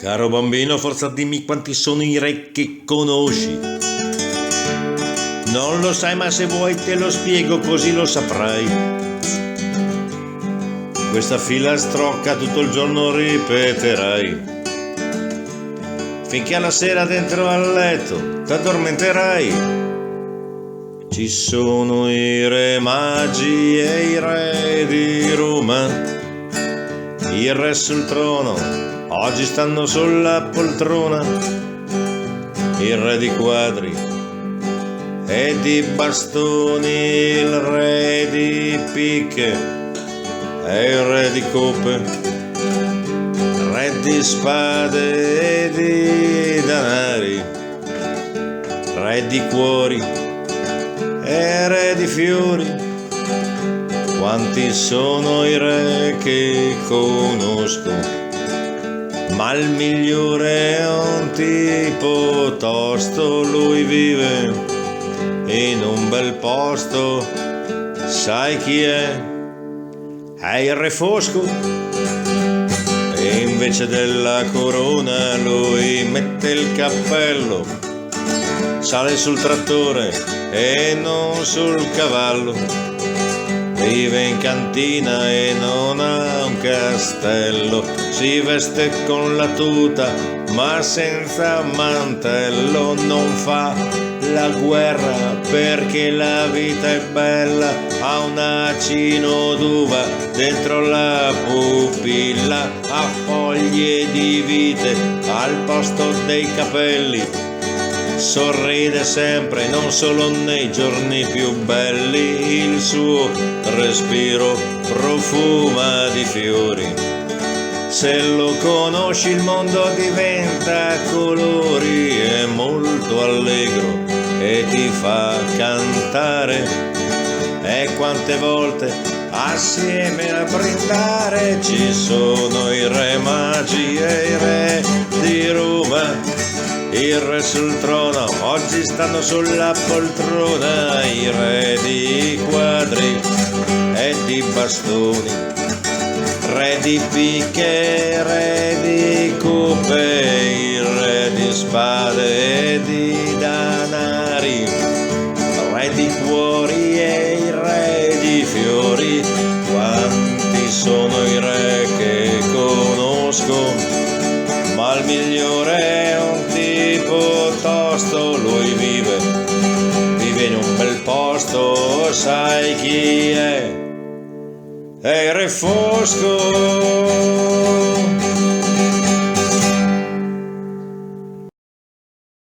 Caro bambino, forza dimmi quanti sono i re che conosci. Non lo sai, ma se vuoi te lo spiego così lo saprai. Questa filastrocca tutto il giorno ripeterai, finché alla sera dentro al letto t'addormenterai. Ci sono i re magi e i re di Roma, il re sul trono, oggi stanno sulla poltrona. Il re di quadri e di bastoni, il re di picche e il re di coppe, il re di spade e di danari, re di cuori e re di fiori. Quanti sono i re che conosco, ma il migliore è un tipo tosto, lui vive in un bel posto. Sai chi è? È il re Fosco, e invece della corona lui mette il cappello, sale sul trattore e non sul cavallo, vive in cantina e non ha un castello, si veste con la tuta ma senza mantello, non fa la guerra perché la vita è bella, ha un acino d'uva dentro la pupilla, ha foglie di vite al posto dei capelli, sorride sempre, non solo nei giorni più belli, il suo respiro profuma di fiori. Se lo conosci il mondo diventa colori, è molto allegro e ti fa cantare. E quante volte assieme a brindare, ci sono i re magi e i re di Roma, il re sul trono, oggi stanno sulla poltrona, i re di quadri e di bastoni, re di picche, re di coppe, il re di spade e di danari, re di cuori e il re di fiori. Quanti sono i re che conosco, ma il migliore è un tipo tosto, lui vive in un bel posto. Sai chi è? È il re Fosco.